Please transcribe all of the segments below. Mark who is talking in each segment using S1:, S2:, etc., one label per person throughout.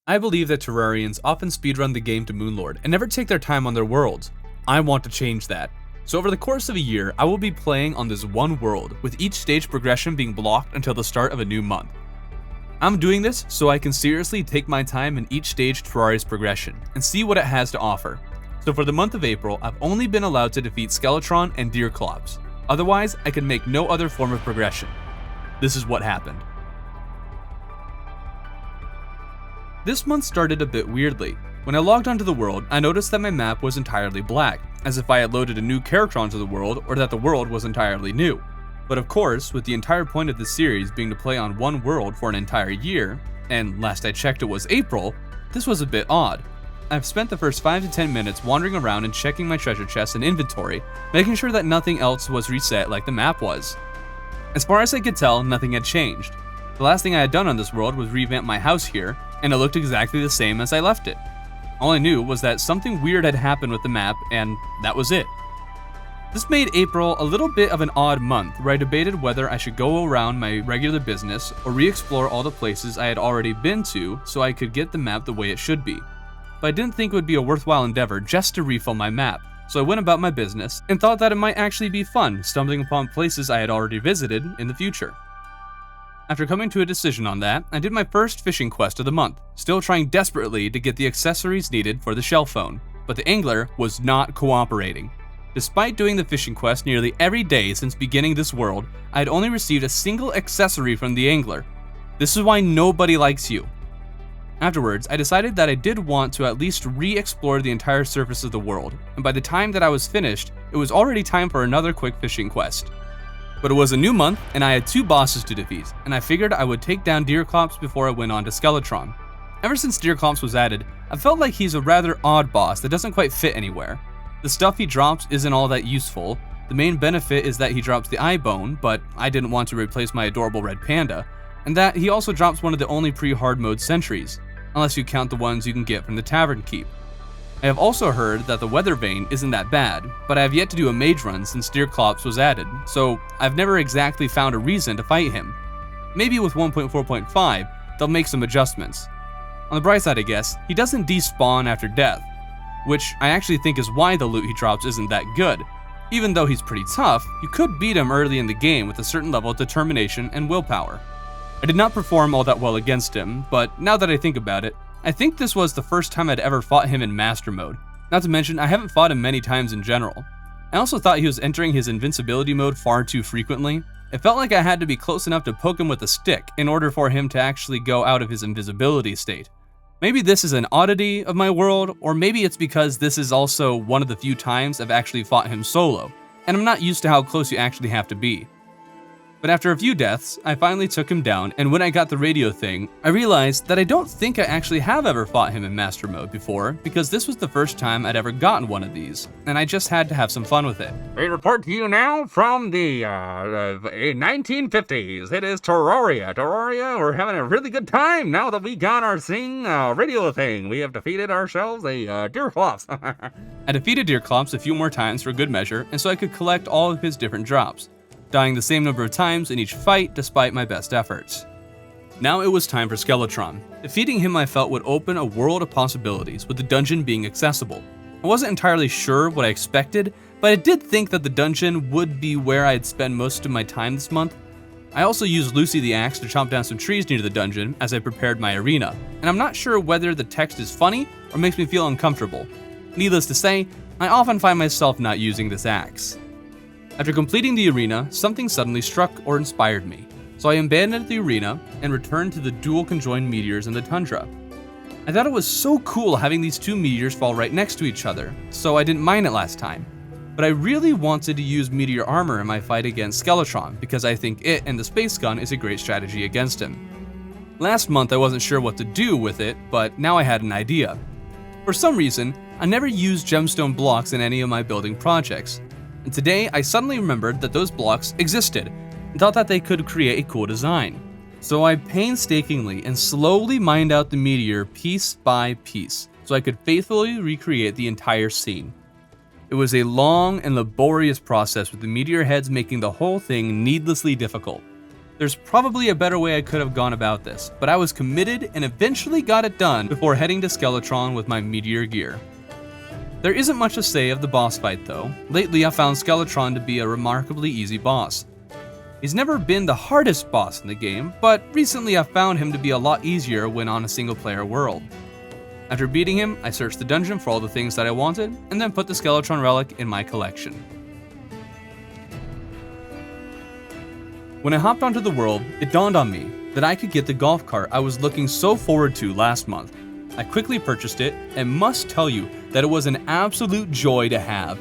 S1: I believe that Terrarians often speedrun the game to Moonlord and never take their time on their worlds. I want to change that. So over the course of a year, I will be playing on this one world, with each stage progression being blocked until the start of a new month. I'm doing this so I can seriously take my time in each stage Terraria's progression and see what it has to offer. So for the month of April, I've only been allowed to defeat Skeletron and Deerclops. Otherwise, I can make no other form of progression. This is what happened. This month started a bit weirdly. When I logged onto the world, I noticed that my map was entirely black, as if I had loaded a new character onto the world or that the world was entirely new. But of course, with the entire point of this series being to play on one world for an entire year, and last I checked it was April, this was a bit odd. I've spent the first 5 to 10 minutes wandering around and checking my treasure chests and inventory, making sure that nothing else was reset like the map was. As far as I could tell, nothing had changed. The last thing I had done on this world was revamp my house here, and it looked exactly the same as I left it. All I knew was that something weird had happened with the map, and that was it. This made April a little bit of an odd month, where I debated whether I should go around my regular business or re-explore all the places I had already been to so I could get the map the way it should be. But I didn't think it would be a worthwhile endeavor just to refill my map, so I went about my business and thought that it might actually be fun stumbling upon places I had already visited in the future. After coming to a decision on that, I did my first fishing quest of the month, still trying desperately to get the accessories needed for the shellphone, but the angler was not cooperating. Despite doing the fishing quest nearly every day since beginning this world, I had only received a single accessory from the angler. This is why nobody likes you. Afterwards, I decided that I did want to at least re-explore the entire surface of the world, and by the time that I was finished, it was already time for another quick fishing quest. But it was a new month, and I had 2 bosses to defeat, and I figured I would take down Deerclops before I went on to Skeletron. Ever since Deerclops was added, I felt like he's a rather odd boss that doesn't quite fit anywhere. The stuff he drops isn't all that useful. The main benefit is that he drops the eye bone, but I didn't want to replace my adorable red panda, and that he also drops one of the only pre-hard mode sentries, unless you count the ones you can get from the tavern keep. I have also heard that the weather vane isn't that bad, but I have yet to do a mage run since Deerclops was added, so I've never exactly found a reason to fight him. Maybe with 1.4.5, they'll make some adjustments. On the bright side, I guess, he doesn't despawn after death, which I actually think is why the loot he drops isn't that good. Even though he's pretty tough, you could beat him early in the game with a certain level of determination and willpower. I did not perform all that well against him, but now that I think about it, I think this was the first time I'd ever fought him in Master Mode. Not to mention, I haven't fought him many times in general. I also thought he was entering his invincibility mode far too frequently. It felt like I had to be close enough to poke him with a stick in order for him to actually go out of his invisibility state. Maybe this is an oddity of my world, or maybe it's because this is also one of the few times I've actually fought him solo, and I'm not used to how close you actually have to be. But after a few deaths, I finally took him down, and when I got the radio thing, I realized that I don't think I actually have ever fought him in Master Mode before, because this was the first time I'd ever gotten one of these, and I just had to have some fun with it.
S2: We report to you now from the 1950s. It is Terraria. Terraria, we're having a really good time now that we got our radio thing. We have defeated ourselves a Deerclops.
S1: I defeated Deerclops a few more times for good measure, and so I could collect all of his different drops, dying the same number of times in each fight despite my best efforts. Now it was time for Skeletron. Defeating him I felt would open a world of possibilities with the dungeon being accessible. I wasn't entirely sure what I expected, but I did think that the dungeon would be where I'd spend most of my time this month. I also used Lucy the Axe to chop down some trees near the dungeon as I prepared my arena, and I'm not sure whether the text is funny or makes me feel uncomfortable. Needless to say, I often find myself not using this axe. After completing the arena, something suddenly struck or inspired me, so I abandoned the arena and returned to the dual conjoined meteors in the tundra. I thought it was so cool having these 2 meteors fall right next to each other, so I didn't mind it last time. But I really wanted to use meteor armor in my fight against Skeletron because I think it and the space gun is a great strategy against him. Last month I wasn't sure what to do with it, but now I had an idea. For some reason, I never used gemstone blocks in any of my building projects. And today, I suddenly remembered that those blocks existed, and thought that they could create a cool design. So I painstakingly and slowly mined out the meteor piece by piece, so I could faithfully recreate the entire scene. It was a long and laborious process with the meteor heads making the whole thing needlessly difficult. There's probably a better way I could have gone about this, but I was committed and eventually got it done before heading to Skeletron with my meteor gear. There isn't much to say of the boss fight though. Lately I found Skeletron to be a remarkably easy boss. He's never been the hardest boss in the game, but recently I found him to be a lot easier when on a single player world. After beating him, I searched the dungeon for all the things that I wanted, and then put the Skeletron relic in my collection. When I hopped onto the world, it dawned on me that I could get the golf cart I was looking so forward to last month. I quickly purchased it, and must tell you that it was an absolute joy to have.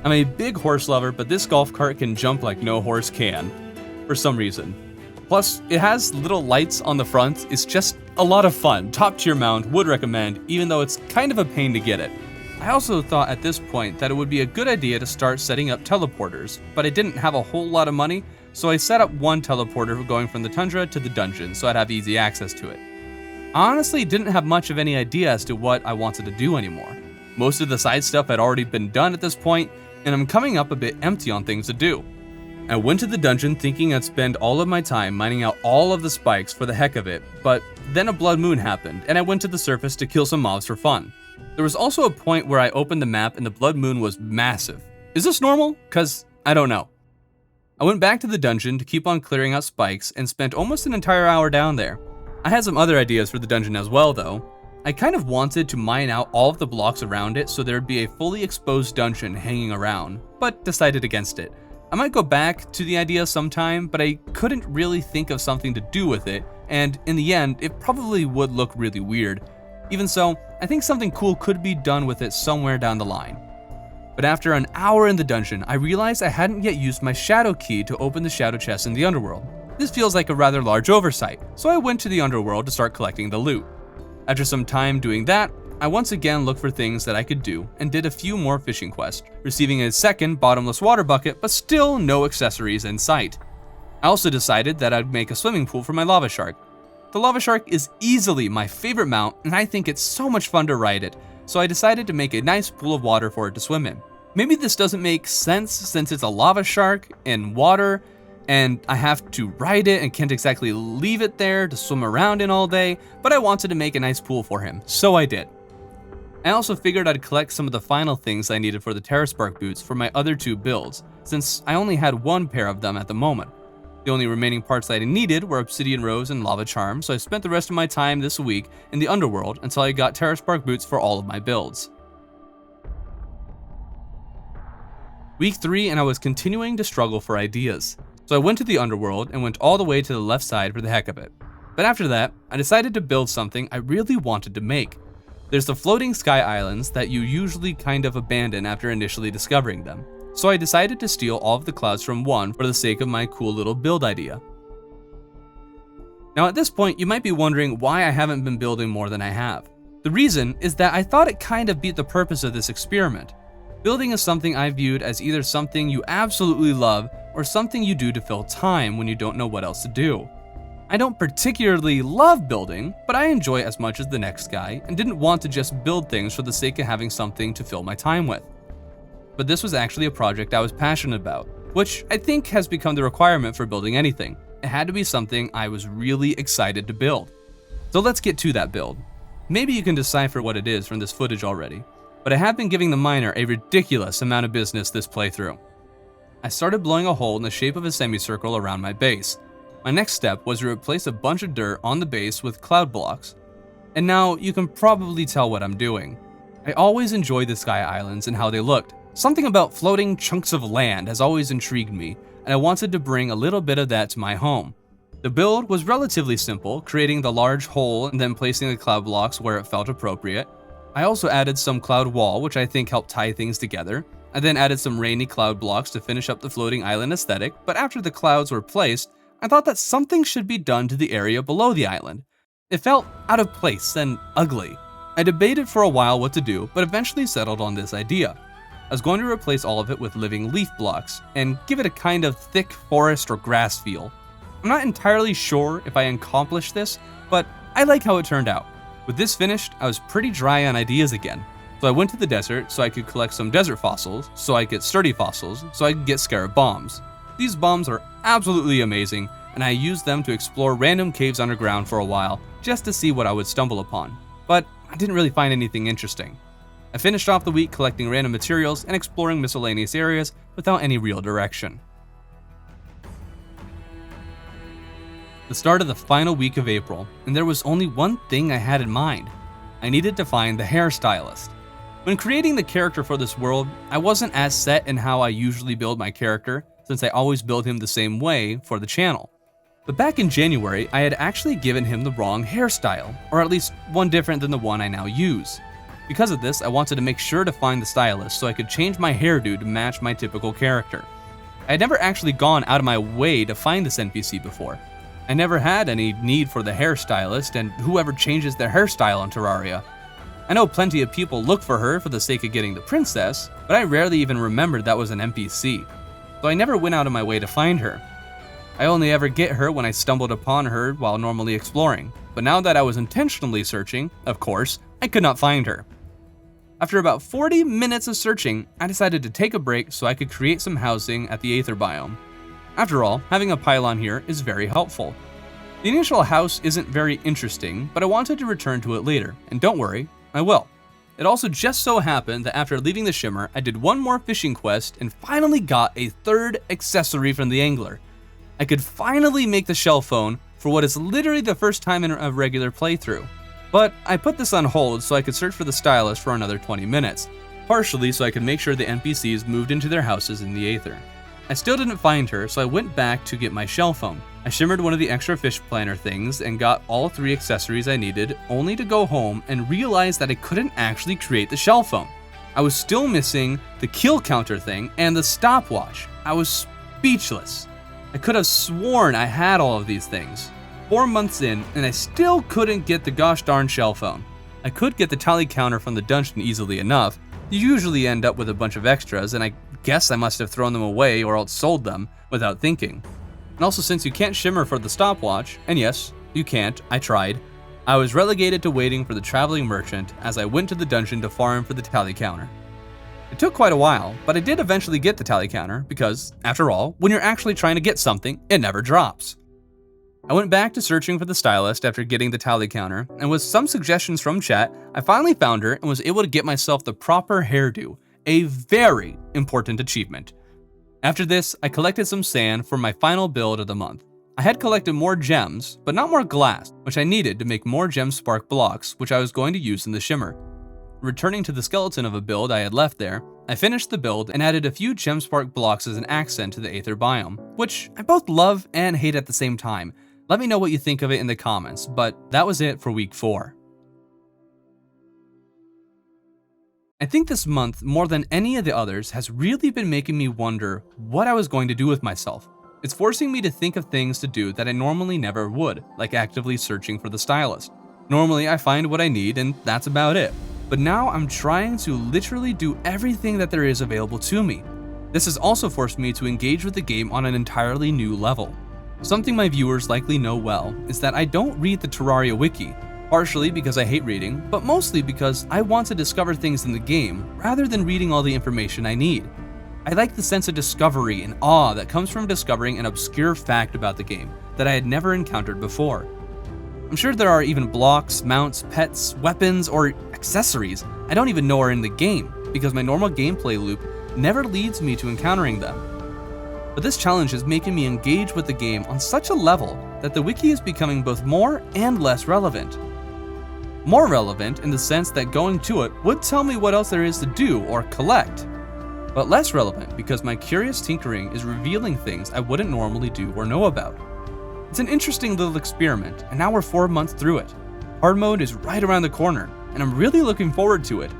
S1: I'm a big horse lover, but this golf cart can jump like no horse can, for some reason. Plus, it has little lights on the front. It's just a lot of fun. Top tier mount, would recommend, even though it's kind of a pain to get it. I also thought at this point that it would be a good idea to start setting up teleporters, but I didn't have a whole lot of money, so I set up one teleporter going from the tundra to the dungeon so I'd have easy access to it. I honestly didn't have much of any idea as to what I wanted to do anymore. Most of the side stuff had already been done at this point, and I'm coming up a bit empty on things to do. I went to the dungeon thinking I'd spend all of my time mining out all of the spikes for the heck of it, but then a blood moon happened, and I went to the surface to kill some mobs for fun. There was also a point where I opened the map and the blood moon was massive. Is this normal? Cause I don't know. I went back to the dungeon to keep on clearing out spikes and spent almost an entire hour down there. I had some other ideas for the dungeon as well though. I kind of wanted to mine out all of the blocks around it so there'd be a fully exposed dungeon hanging around, but decided against it. I might go back to the idea sometime, but I couldn't really think of something to do with it, and in the end, it probably would look really weird. Even so, I think something cool could be done with it somewhere down the line. But after an hour in the dungeon, I realized I hadn't yet used my shadow key to open the shadow chest in the underworld. This feels like a rather large oversight, so I went to the underworld to start collecting the loot. After some time doing that, I once again looked for things that I could do and did a few more fishing quests, receiving a second bottomless water bucket, but still no accessories in sight. I also decided that I'd make a swimming pool for my lava shark. The lava shark is easily my favorite mount, and I think it's so much fun to ride it, so I decided to make a nice pool of water for it to swim in. Maybe this doesn't make sense since it's a lava shark in water, and I have to ride it and can't exactly leave it there to swim around in all day, but I wanted to make a nice pool for him, so I did. I also figured I'd collect some of the final things I needed for the Teraspark boots for my other two builds, since I only had one pair of them at the moment. The only remaining parts that I needed were Obsidian Rose and Lava Charm, so I spent the rest of my time this week in the underworld until I got Teraspark boots for all of my builds. Week 3 and I was continuing to struggle for ideas, so I went to the underworld and went all the way to the left side for the heck of it. But after that, I decided to build something I really wanted to make. There's the floating sky islands that you usually kind of abandon after initially discovering them, so I decided to steal all of the clouds from one for the sake of my cool little build idea. Now at this point, you might be wondering why I haven't been building more than I have. The reason is that I thought it kind of beat the purpose of this experiment. Building is something I viewed as either something you absolutely love or something you do to fill time when you don't know what else to do. I don't particularly love building, but I enjoy it as much as the next guy and didn't want to just build things for the sake of having something to fill my time with. But this was actually a project I was passionate about, which I think has become the requirement for building anything. It had to be something I was really excited to build. So let's get to that build. Maybe you can decipher what it is from this footage already, but I have been giving the miner a ridiculous amount of business this playthrough. I started blowing a hole in the shape of a semicircle around my base. My next step was to replace a bunch of dirt on the base with cloud blocks. And now you can probably tell what I'm doing. I always enjoyed the sky islands and how they looked. Something about floating chunks of land has always intrigued me, and I wanted to bring a little bit of that to my home. The build was relatively simple, creating the large hole and then placing the cloud blocks where it felt appropriate. I also added some cloud wall, which I think helped tie things together. I then added some rainy cloud blocks to finish up the floating island aesthetic, but after the clouds were placed, I thought that something should be done to the area below the island. It felt out of place and ugly. I debated for a while what to do, but eventually settled on this idea. I was going to replace all of it with living leaf blocks and give it a kind of thick forest or grass feel. I'm not entirely sure if I accomplished this, but I like how it turned out. With this finished, I was pretty dry on ideas again. So I went to the desert so I could collect some desert fossils, so I could get sturdy fossils, so I could get scarab bombs. These bombs are absolutely amazing, and I used them to explore random caves underground for a while just to see what I would stumble upon. But I didn't really find anything interesting. I finished off the week collecting random materials and exploring miscellaneous areas without any real direction. The start of the final week of April, and there was only one thing I had in mind. I needed to find the hairstylist. When creating the character for this world, I wasn't as set in how I usually build my character, since I always build him the same way for the channel. But back in January, I had actually given him the wrong hairstyle, or at least one different than the one I now use. Because of this, I wanted to make sure to find the stylist so I could change my hairdo to match my typical character. I had never actually gone out of my way to find this NPC before. I never had any need for the hairstylist, and whoever changes their hairstyle in Terraria. I know plenty of people look for her for the sake of getting the princess, but I rarely even remembered that was an NPC, so I never went out of my way to find her. I only ever get her when I stumbled upon her while normally exploring, but now that I was intentionally searching, of course, I could not find her. After about 40 minutes of searching, I decided to take a break so I could create some housing at the Aether biome. After all, having a pylon here is very helpful. The initial house isn't very interesting, but I wanted to return to it later, and don't worry, I will. It also just so happened that after leaving the Shimmer, I did one more fishing quest and finally got a third accessory from the angler. I could finally make the shellphone for what is literally the first time in a regular playthrough. But I put this on hold so I could search for the stylist for another 20 minutes, partially so I could make sure the NPCs moved into their houses in the Aether. I still didn't find her, so I went back to get my shellphone. I shimmered one of the extra fish planner things and got all 3 accessories I needed, only to go home and realize that I couldn't actually create the shellphone. I was still missing the kill counter thing and the stopwatch. I was speechless. I could have sworn I had all of these things. 4 months in, and I still couldn't get the gosh darn shellphone. I could get the tally counter from the dungeon easily enough. You usually end up with a bunch of extras, and I guess I must have thrown them away or else sold them without thinking. And also, since you can't shimmer for the stopwatch, and yes, you can't, I tried, I was relegated to waiting for the traveling merchant as I went to the dungeon to farm for the tally counter. It took quite a while, but I did eventually get the tally counter because, after all, when you're actually trying to get something, it never drops. I went back to searching for the stylist after getting the tally counter, and with some suggestions from chat, I finally found her and was able to get myself the proper hairdo, a very important achievement. After this, I collected some sand for my final build of the month. I had collected more gems, but not more glass, which I needed to make more gem spark blocks, which I was going to use in the shimmer. Returning to the skeleton of a build I had left there, I finished the build and added a few gem spark blocks as an accent to the Aether biome, which I both love and hate at the same time. Let me know what you think of it in the comments, but that was it for week 4. I think this month, more than any of the others, has really been making me wonder what I was going to do with myself. It's forcing me to think of things to do that I normally never would, like actively searching for the stylist. Normally I find what I need and that's about it, but now I'm trying to literally do everything that there is available to me. This has also forced me to engage with the game on an entirely new level. Something my viewers likely know well is that I don't read the Terraria wiki, partially because I hate reading, but mostly because I want to discover things in the game rather than reading all the information I need. I like the sense of discovery and awe that comes from discovering an obscure fact about the game that I had never encountered before. I'm sure there are even blocks, mounts, pets, weapons, or accessories I don't even know are in the game because my normal gameplay loop never leads me to encountering them. But this challenge is making me engage with the game on such a level that the wiki is becoming both more and less relevant. More relevant in the sense that going to it would tell me what else there is to do or collect, but less relevant because my curious tinkering is revealing things I wouldn't normally do or know about. It's an interesting little experiment, and now we're 4 months through it. Hard mode is right around the corner, and I'm really looking forward to it.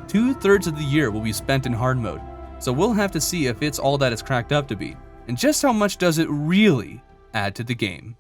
S1: 2/3 of the year will be spent in hard mode, so we'll have to see if it's all that it's cracked up to be, and just how much does it really add to the game.